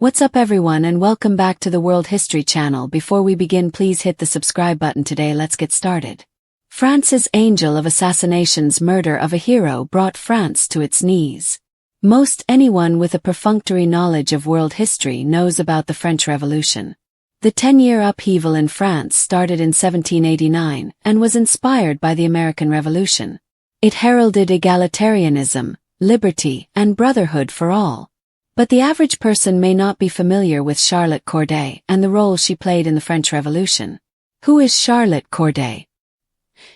What's up everyone and welcome back to the World History Channel. Before we begin, please hit the subscribe button today. Let's get started. France's angel of assassination's murder of a hero brought France to its knees. Most anyone with a perfunctory knowledge of world history knows about the French Revolution. The 10-year upheaval in France started in 1789 and was inspired by the American Revolution. It heralded egalitarianism, liberty, and brotherhood for all. But the average person may not be familiar with Charlotte Corday and the role she played in the French Revolution. Who is Charlotte Corday?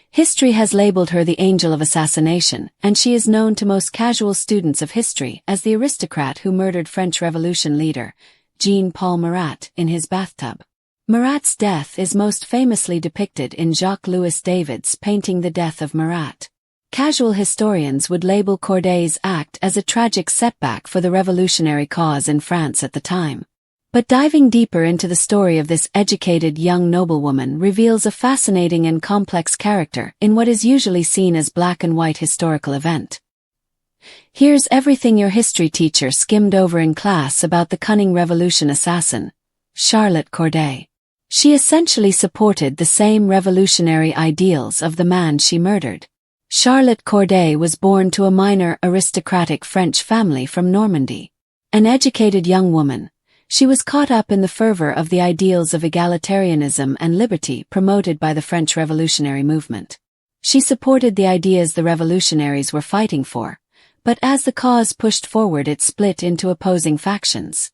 History has labeled her the angel of assassination, and she is known to most casual students of history as the aristocrat who murdered French Revolution leader Jean-Paul Marat in his bathtub. Marat's death is most famously depicted in Jacques-Louis David's painting The Death of Marat. Casual historians would label Corday's act as a tragic setback for the revolutionary cause in France at the time. But diving deeper into the story of this educated young noblewoman reveals a fascinating and complex character in what is usually seen as black and white historical event. Here's everything your history teacher skimmed over in class about the cunning revolution assassin, Charlotte Corday. She essentially supported the same revolutionary ideals of the man she murdered. Charlotte Corday was born to a minor aristocratic French family from Normandy. An educated young woman, she was caught up in the fervor of the ideals of egalitarianism and liberty promoted by the French revolutionary movement. She supported the ideas the revolutionaries were fighting for, but as the cause pushed forward it split into opposing factions.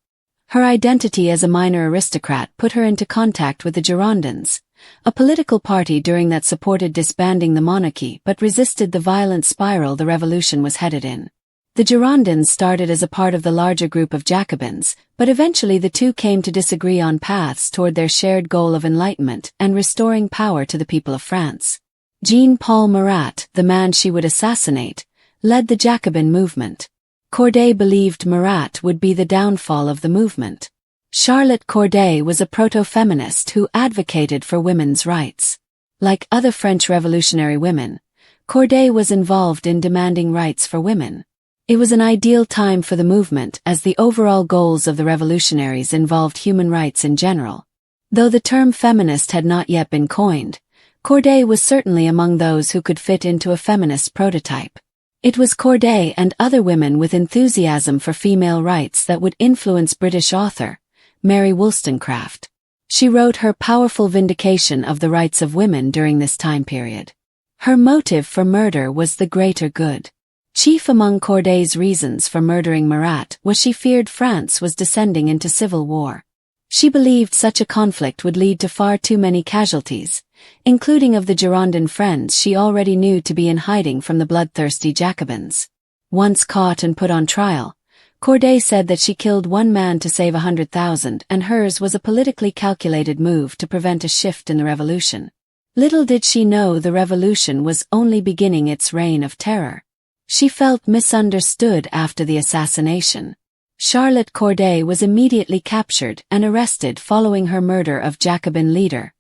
Her identity as a minor aristocrat put her into contact with the Girondins, a political party during that supported disbanding the monarchy but resisted the violent spiral the revolution was headed in. The Girondins started as a part of the larger group of Jacobins, but eventually the two came to disagree on paths toward their shared goal of enlightenment and restoring power to the people of France. Jean-Paul Marat, the man she would assassinate, led the Jacobin movement. Corday believed Marat would be the downfall of the movement. Charlotte Corday was a proto-feminist who advocated for women's rights. Like other French revolutionary women, Corday was involved in demanding rights for women. It was an ideal time for the movement as the overall goals of the revolutionaries involved human rights in general. Though the term feminist had not yet been coined, Corday was certainly among those who could fit into a feminist prototype. It was Corday and other women with enthusiasm for female rights that would influence British author Mary Wollstonecraft. She wrote her powerful vindication of the rights of women during this time period. Her motive for murder was the greater good. Chief among Corday's reasons for murdering Marat was she feared France was descending into civil war. She believed such a conflict would lead to far too many casualties, including of the Girondin friends she already knew to be in hiding from the bloodthirsty Jacobins. Once caught and put on trial, Corday said that she killed one man to save 100,000 and hers was a politically calculated move to prevent a shift in the revolution. Little did she know the revolution was only beginning its reign of terror. She felt misunderstood after the assassination. Charlotte Corday was immediately captured and arrested following her murder of Jacobin leader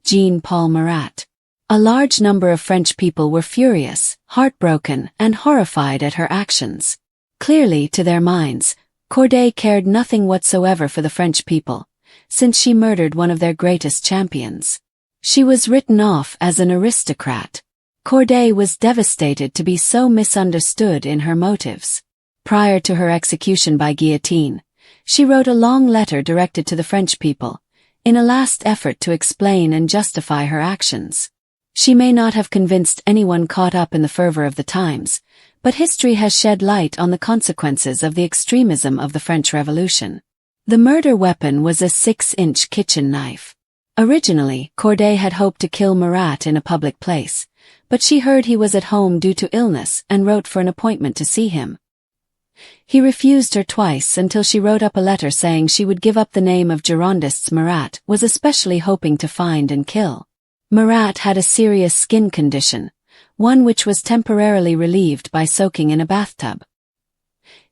Jean-Paul Marat. A large number of French people were furious, heartbroken, and horrified at her actions. Clearly, to their minds, Corday cared nothing whatsoever for the French people, since she murdered one of their greatest champions. She was written off as an aristocrat. Corday was devastated to be so misunderstood in her motives. Prior to her execution by guillotine, she wrote a long letter directed to the French people, in a last effort to explain and justify her actions. She may not have convinced anyone caught up in the fervor of the times, but history has shed light on the consequences of the extremism of the French Revolution. The murder weapon was a 6-inch kitchen knife. Originally, Corday had hoped to kill Marat in a public place, but she heard he was at home due to illness and wrote for an appointment to see him. He refused her twice until she wrote up a letter saying she would give up the name of Girondists Marat was especially hoping to find and kill. Marat had a serious skin condition, one which was temporarily relieved by soaking in a bathtub.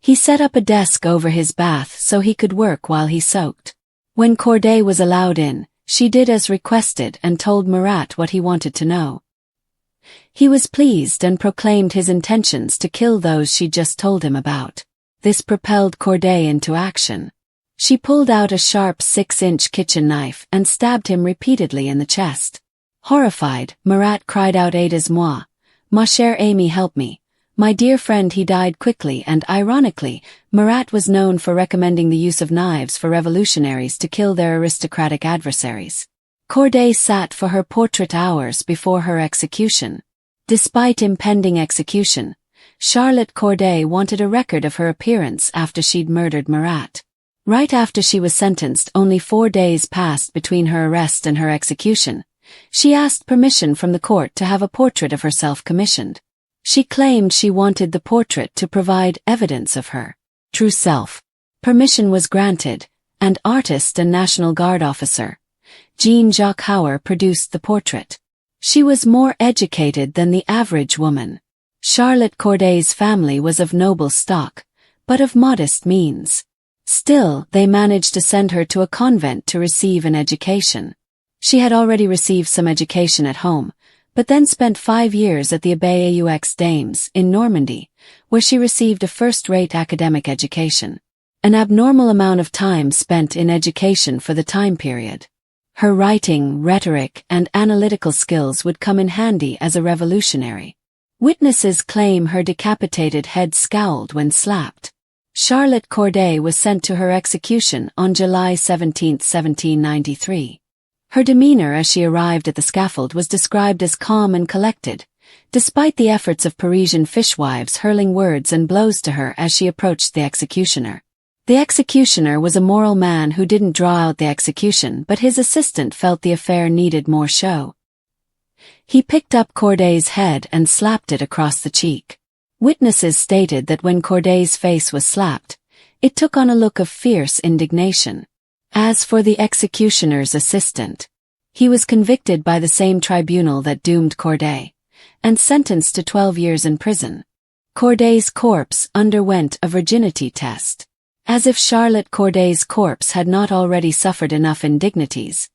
He set up a desk over his bath so he could work while he soaked. When Corday was allowed in, she did as requested and told Marat what he wanted to know. He was pleased and proclaimed his intentions to kill those she'd just told him about. This propelled Corday into action. She pulled out a sharp 6-inch kitchen knife and stabbed him repeatedly in the chest. Horrified, Marat cried out, "Aidez-moi. Ma chère Amy, help me. My dear friend." He died quickly, and ironically, Marat was known for recommending the use of knives for revolutionaries to kill their aristocratic adversaries. Corday sat for her portrait hours before her execution. Despite impending execution, Charlotte Corday wanted a record of her appearance after she'd murdered Marat. Right after she was sentenced, only 4 days passed between her arrest and her execution. She asked permission from the court to have a portrait of herself commissioned. She claimed she wanted the portrait to provide evidence of her true self. Permission was granted, and artist and National Guard officer Jean-Jacques Hauer produced the portrait. She was more educated than the average woman. Charlotte Corday's family was of noble stock, but of modest means. Still, they managed to send her to a convent to receive an education. She had already received some education at home, but then spent 5 years at the Abbaye aux Dames in Normandy, where she received a first-rate academic education. An abnormal amount of time spent in education for the time period. Her writing, rhetoric, and analytical skills would come in handy as a revolutionary. Witnesses claim her decapitated head scowled when slapped. Charlotte Corday was sent to her execution on July 17, 1793. Her demeanor as she arrived at the scaffold was described as calm and collected, despite the efforts of Parisian fishwives hurling words and blows to her as she approached the executioner. The executioner was a moral man who didn't draw out the execution, but his assistant felt the affair needed more show. He picked up Corday's head and slapped it across the cheek. Witnesses stated that when Corday's face was slapped, it took on a look of fierce indignation. As for the executioner's assistant, he was convicted by the same tribunal that doomed Corday, and sentenced to 12 years in prison. Corday's corpse underwent a virginity test. As if Charlotte Corday's corpse had not already suffered enough indignities,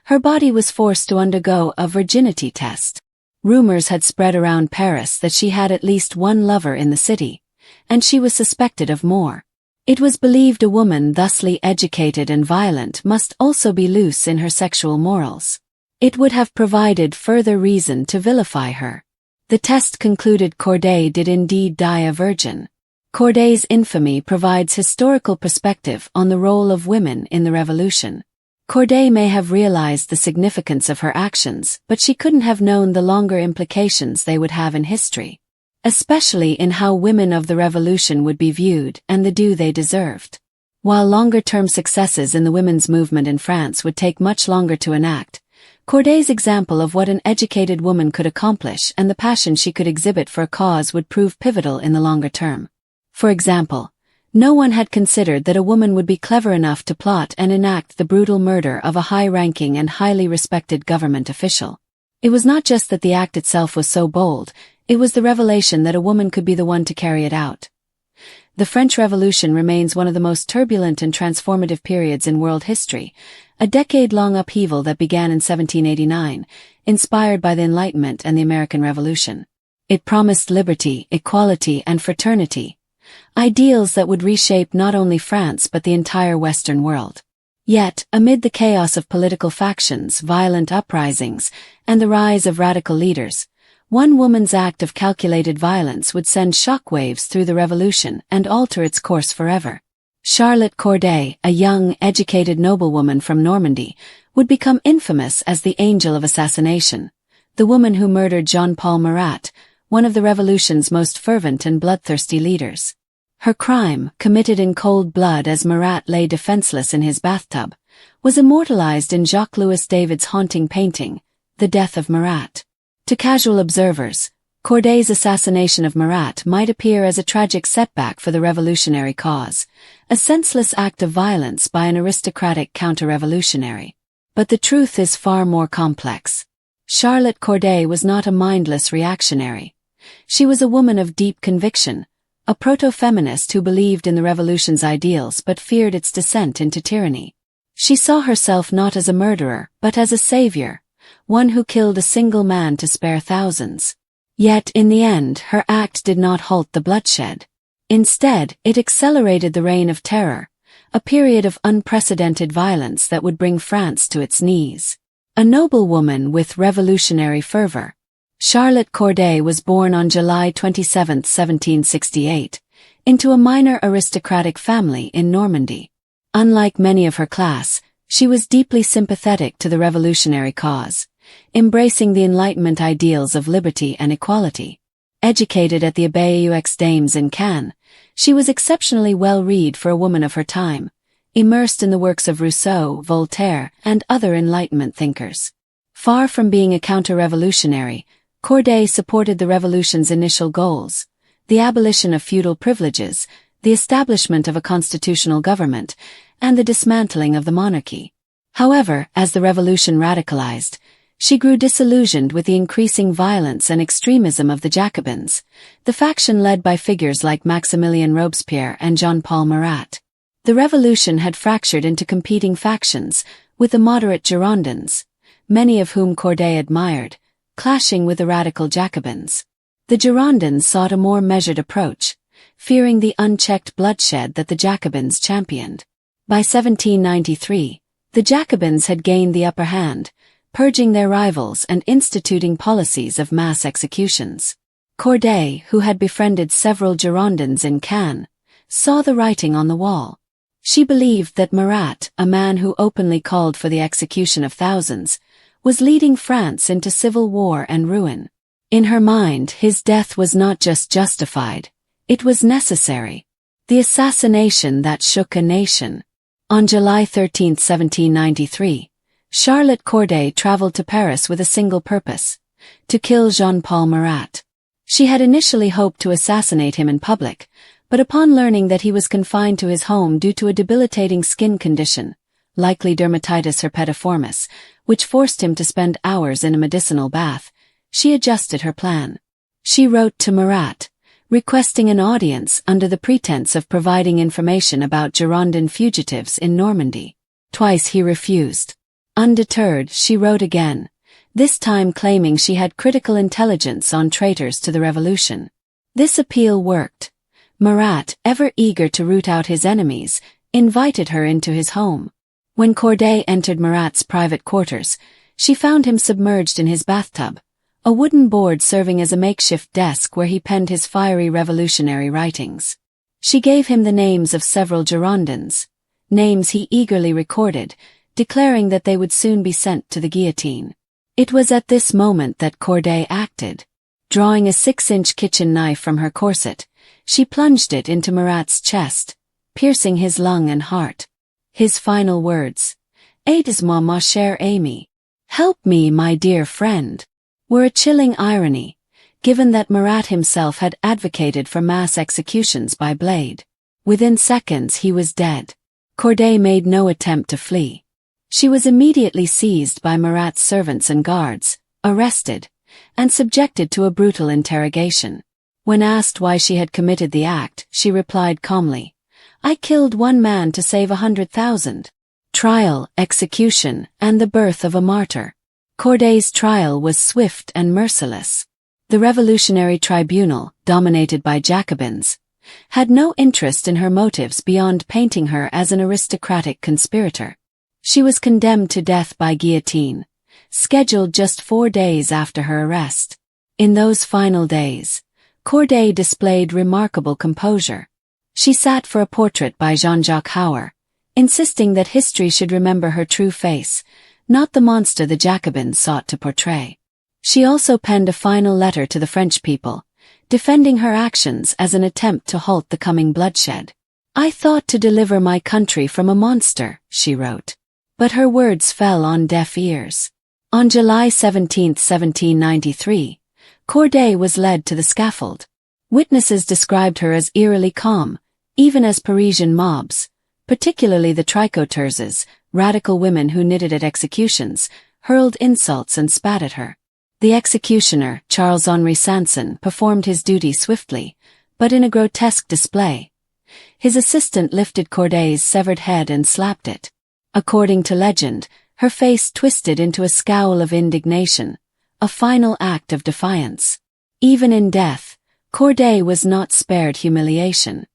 her body was forced to undergo a virginity test. Rumors had spread around Paris that she had at least one lover in the city, and she was suspected of more. It was believed a woman thusly educated and violent must also be loose in her sexual morals. It would have provided further reason to vilify her. The test concluded Corday did indeed die a virgin. Corday's infamy provides historical perspective on the role of women in the revolution. Corday may have realized the significance of her actions, but she couldn't have known the longer implications they would have in history, especially in how women of the revolution would be viewed and the due they deserved. While longer-term successes in the women's movement in France would take much longer to enact, Corday's example of what an educated woman could accomplish and the passion she could exhibit for a cause would prove pivotal in the longer term. For example, no one had considered that a woman would be clever enough to plot and enact the brutal murder of a high-ranking and highly respected government official. It was not just that the act itself was so bold, it was the revelation that a woman could be the one to carry it out. The French Revolution remains one of the most turbulent and transformative periods in world history, a decade-long upheaval that began in 1789, inspired by the Enlightenment and the American Revolution. It promised liberty, equality, and fraternity, ideals that would reshape not only France but the entire Western world. Yet, amid the chaos of political factions, violent uprisings, and the rise of radical leaders, one woman's act of calculated violence would send shockwaves through the revolution and alter its course forever. Charlotte Corday, a young, educated noblewoman from Normandy, would become infamous as the angel of assassination, the woman who murdered Jean-Paul Marat, one of the revolution's most fervent and bloodthirsty leaders. Her crime, committed in cold blood as Marat lay defenseless in his bathtub, was immortalized in Jacques-Louis David's haunting painting, The Death of Marat. To casual observers, Corday's assassination of Marat might appear as a tragic setback for the revolutionary cause, a senseless act of violence by an aristocratic counter-revolutionary. But the truth is far more complex. Charlotte Corday was not a mindless reactionary. She was a woman of deep conviction, a proto-feminist who believed in the revolution's ideals but feared its descent into tyranny. She saw herself not as a murderer, but as a savior, one who killed a single man to spare thousands. Yet, in the end, her act did not halt the bloodshed. Instead, it accelerated the reign of terror, a period of unprecedented violence that would bring France to its knees. A noblewoman with revolutionary fervor. Charlotte Corday was born on July 27, 1768, into a minor aristocratic family in Normandy. Unlike many of her class, she was deeply sympathetic to the revolutionary cause, embracing the Enlightenment ideals of liberty and equality. Educated at the Abbaye aux Dames in Caen, she was exceptionally well-read for a woman of her time, immersed in the works of Rousseau, Voltaire, and other Enlightenment thinkers. Far from being a counter-revolutionary, Corday supported the revolution's initial goals: the abolition of feudal privileges, the establishment of a constitutional government, and the dismantling of the monarchy. However, as the revolution radicalized, she grew disillusioned with the increasing violence and extremism of the Jacobins, the faction led by figures like Maximilien Robespierre and Jean-Paul Marat. The revolution had fractured into competing factions, with the moderate Girondins, many of whom Corday admired, clashing with the radical Jacobins. The Girondins sought a more measured approach, fearing the unchecked bloodshed that the Jacobins championed. By 1793, the Jacobins had gained the upper hand, purging their rivals and instituting policies of mass executions. Corday, who had befriended several Girondins in Caen, saw the writing on the wall. She believed that Marat, a man who openly called for the execution of thousands, was leading France into civil war and ruin. In her mind, his death was not just justified, it was necessary. The assassination that shook a nation. On July 13, 1793, Charlotte Corday traveled to Paris with a single purpose: to kill Jean-Paul Marat. She had initially hoped to assassinate him in public, but upon learning that he was confined to his home due to a debilitating skin condition, likely dermatitis herpetiformis, which forced him to spend hours in a medicinal bath, she adjusted her plan. She wrote to Marat, requesting an audience under the pretense of providing information about Girondin fugitives in Normandy. Twice he refused. Undeterred, she wrote again, this time claiming she had critical intelligence on traitors to the revolution. This appeal worked. Marat, ever eager to root out his enemies, invited her into his home. When Corday entered Marat's private quarters, she found him submerged in his bathtub, a wooden board serving as a makeshift desk where he penned his fiery revolutionary writings. She gave him the names of several Girondins, names he eagerly recorded, declaring that they would soon be sent to the guillotine. It was at this moment that Corday acted. Drawing a 6-inch kitchen knife from her corset, she plunged it into Marat's chest, piercing his lung and heart. His final words, "Aidez-moi ma chère amie," "Help me, my dear friend," were a chilling irony, given that Marat himself had advocated for mass executions by blade. Within seconds he was dead. Corday made no attempt to flee. She was immediately seized by Marat's servants and guards, arrested, and subjected to a brutal interrogation. When asked why she had committed the act, she replied calmly, "I killed one man to save 100,000. Trial, execution, and the birth of a martyr. Corday's trial was swift and merciless. The revolutionary tribunal, dominated by Jacobins, had no interest in her motives beyond painting her as an aristocratic conspirator. She was condemned to death by guillotine, scheduled just 4 days after her arrest. In those final days, Corday displayed remarkable composure. She sat for a portrait by Jean-Jacques Hauer, insisting that history should remember her true face, not the monster the Jacobins sought to portray. She also penned a final letter to the French people, defending her actions as an attempt to halt the coming bloodshed. "I thought to deliver my country from a monster," she wrote. But her words fell on deaf ears. On July 17, 1793, Corday was led to the scaffold. Witnesses described her as eerily calm, even as Parisian mobs, particularly the tricoteuses, radical women who knitted at executions, hurled insults and spat at her. The executioner, Charles-Henri Sanson, performed his duty swiftly, but in a grotesque display. His assistant lifted Corday's severed head and slapped it. According to legend, her face twisted into a scowl of indignation, a final act of defiance. Even in death, Corday was not spared humiliation.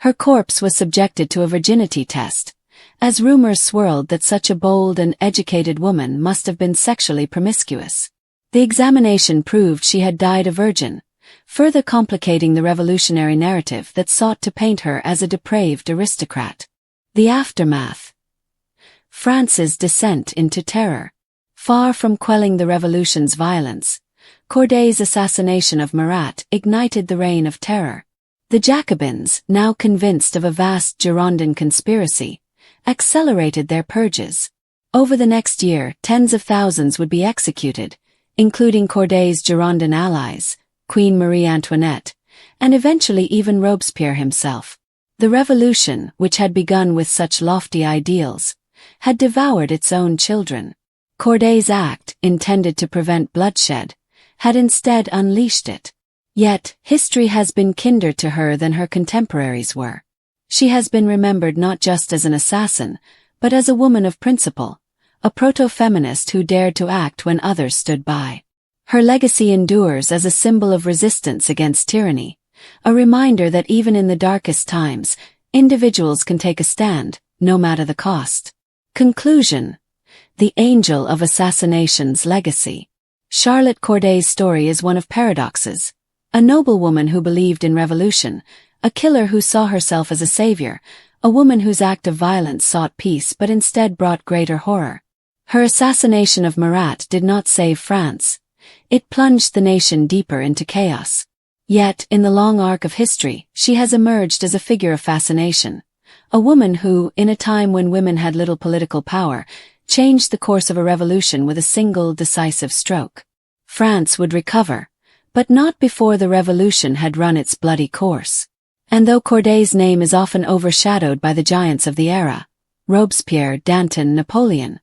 Her corpse was subjected to a virginity test, as rumors swirled that such a bold and educated woman must have been sexually promiscuous. The examination proved she had died a virgin, further complicating the revolutionary narrative that sought to paint her as a depraved aristocrat. The aftermath. France's descent into terror. Far from quelling the revolution's violence, Corday's assassination of Marat ignited the reign of terror. The Jacobins, now convinced of a vast Girondin conspiracy, accelerated their purges. Over the next year, tens of thousands would be executed, including Corday's Girondin allies, Queen Marie Antoinette, and eventually even Robespierre himself. The revolution, which had begun with such lofty ideals, had devoured its own children. Corday's act, intended to prevent bloodshed, had instead unleashed it. Yet, history has been kinder to her than her contemporaries were. She has been remembered not just as an assassin, but as a woman of principle, a proto-feminist who dared to act when others stood by. Her legacy endures as a symbol of resistance against tyranny, a reminder that even in the darkest times, individuals can take a stand, no matter the cost. Conclusion. The Angel of Assassination's Legacy. Charlotte Corday's story is one of paradoxes. A noblewoman who believed in revolution, a killer who saw herself as a savior, a woman whose act of violence sought peace but instead brought greater horror. Her assassination of Marat did not save France. It plunged the nation deeper into chaos. Yet, in the long arc of history, she has emerged as a figure of fascination. A woman who, in a time when women had little political power, changed the course of a revolution with a single decisive stroke. France would recover, but not before the revolution had run its bloody course. And though Corday's name is often overshadowed by the giants of the era, Robespierre, Danton, Napoleon,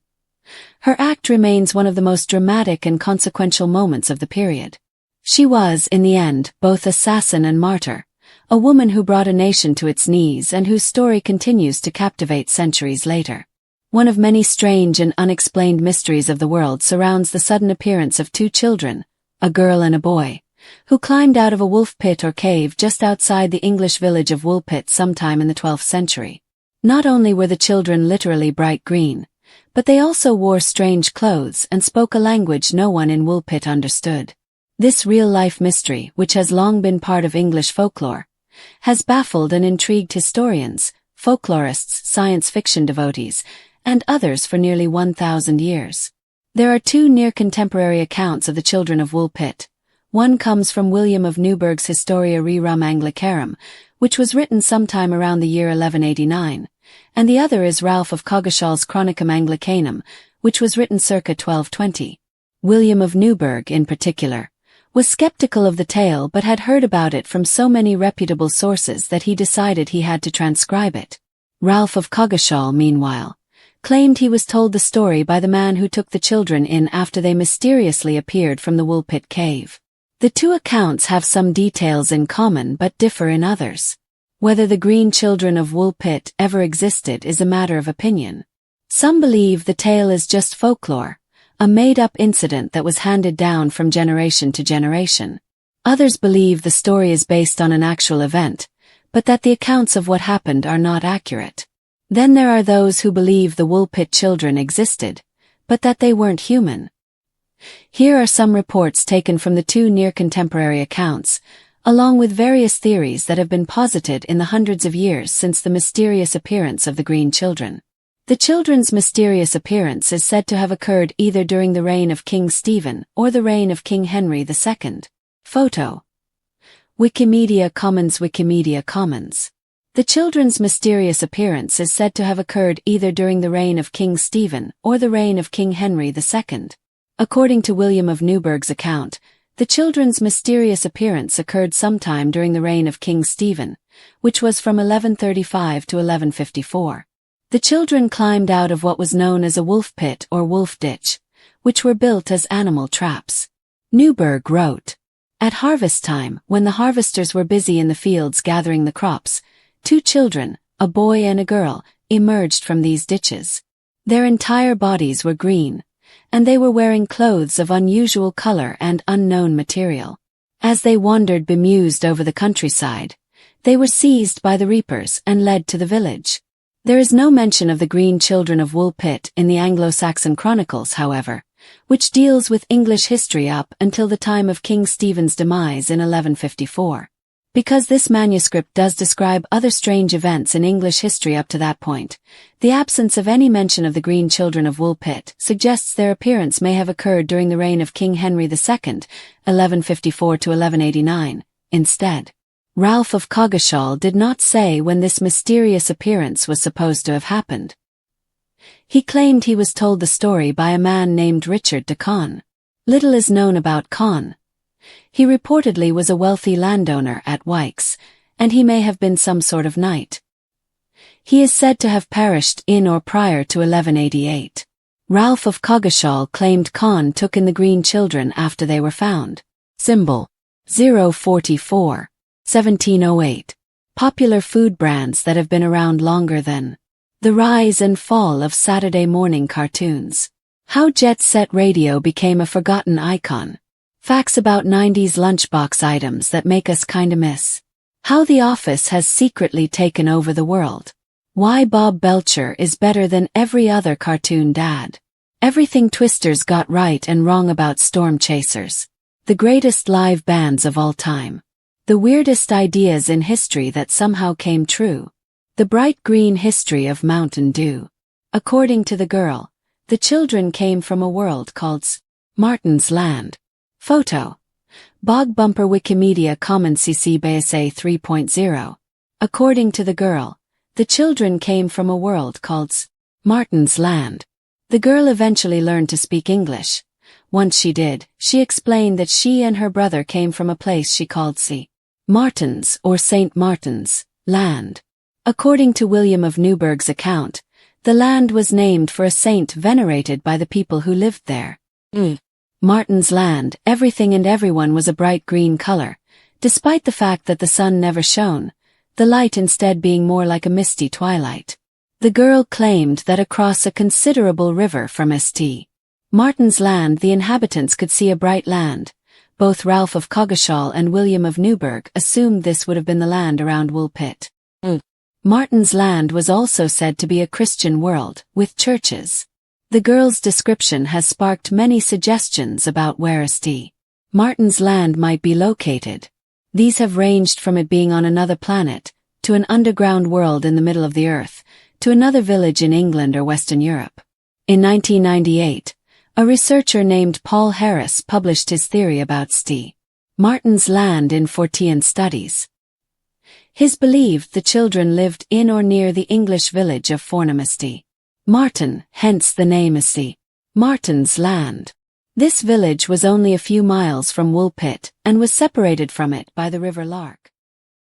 her act remains one of the most dramatic and consequential moments of the period. She was, in the end, both assassin and martyr, a woman who brought a nation to its knees and whose story continues to captivate centuries later. One of many strange and unexplained mysteries of the world surrounds the sudden appearance of two children, a girl and a boy, who climbed out of a wolf pit or cave just outside the English village of Woolpit sometime in the 12th century. Not only were the children literally bright green, but they also wore strange clothes and spoke a language no one in Woolpit understood. This real-life mystery, which has long been part of English folklore, has baffled and intrigued historians, folklorists, science fiction devotees, and others for nearly 1,000 years. There are two near-contemporary accounts of the children of Woolpit. One comes from William of Newburgh's Historia Rerum Anglicarum, which was written sometime around the year 1189, and the other is Ralph of Coggeshall's Chronicum Anglicanum, which was written circa 1220. William of Newburgh, in particular, was skeptical of the tale but had heard about it from so many reputable sources that he decided he had to transcribe it. Ralph of Coggeshall, meanwhile, claimed he was told the story by the man who took the children in after they mysteriously appeared from the Woolpit cave. The two accounts have some details in common but differ in others. Whether the green children of Woolpit ever existed is a matter of opinion. Some believe the tale is just folklore, a made-up incident that was handed down from generation to generation. Others believe the story is based on an actual event, but that the accounts of what happened are not accurate. Then there are those who believe the Woolpit children existed, but that they weren't human. Here are some reports taken from the two near-contemporary accounts, along with various theories that have been posited in the hundreds of years since the mysterious appearance of the green children. The children's mysterious appearance is said to have occurred either during the reign of King Stephen or the reign of King Henry II. Photo. Wikimedia Commons. Wikimedia Commons. The children's mysterious appearance is said to have occurred either during the reign of King Stephen or the reign of King Henry II. According to William of Newburgh's account, the children's mysterious appearance occurred sometime during the reign of King Stephen, which was from 1135 to 1154. The children climbed out of what was known as a wolf pit or wolf ditch, which were built as animal traps. Newburgh wrote, "At harvest time, when the harvesters were busy in the fields gathering the crops, two children, a boy and a girl, emerged from these ditches. Their entire bodies were green, and they were wearing clothes of unusual color and unknown material. As they wandered bemused over the countryside, They were seized by the reapers and led to the village. There is no mention of the green children of Woolpit in the Anglo-Saxon Chronicles, however, which deals with English history up until the time of King Stephen's demise in 1154. Because this manuscript does describe other strange events in English history up to that point, the absence of any mention of the green children of Woolpit suggests their appearance may have occurred during the reign of King Henry II, 1154 to 1189, instead. Ralph of Coggeshall did not say when this mysterious appearance was supposed to have happened. He claimed he was told the story by a man named Richard de Conn. Little is known about Conn. He reportedly was a wealthy landowner at Wykes, and he may have been some sort of knight. He is said to have perished in or prior to 1188. Ralph of Coggeshall claimed Conn took in the green children after they were found. Symbol 044, 1708. Popular food brands that have been around longer than the rise and fall of Saturday morning cartoons. How Jet Set Radio became a forgotten icon. Facts about 90s lunchbox items that make us kinda miss. How The Office has secretly taken over the world. Why Bob Belcher is better than every other cartoon dad. Everything Twisters got right and wrong about Storm Chasers. The greatest live bands of all time. The weirdest ideas in history that somehow came true. The bright green history of Mountain Dew. According to the girl, the children came from a world called Martin's Land. Photo. Bog Bumper Wikimedia Commons CC BY 3.0. According to the girl, the children came from a world called Martin's Land. The girl eventually learned to speak English. Once she did, she explained that she and her brother came from a place she called Martin's or St. Martin's Land. According to William of Newburgh's account, the land was named for a saint venerated by the people who lived there. Martin's Land, everything and everyone was a bright green color, despite the fact that the sun never shone, the light instead being more like a misty twilight. The girl claimed that across a considerable river from St. Martin's Land the inhabitants could see a bright land. Both Ralph of Coggeshall and William of Newburgh assumed this would have been the land around Woolpit. Martin's Land was also said to be a Christian world, with churches. The girl's description has sparked many suggestions about where St. Martin's Land might be located. These have ranged from it being on another planet, to an underground world in the middle of the earth, to another village in England or Western Europe. In 1998, a researcher named Paul Harris published his theory about St. Martin's Land in Fortean Studies. His believed the children lived in or near the English village of Fornham St. Martin, hence the name St. Martin's Land. This village was only a few miles from Woolpit and was separated from it by the River Lark.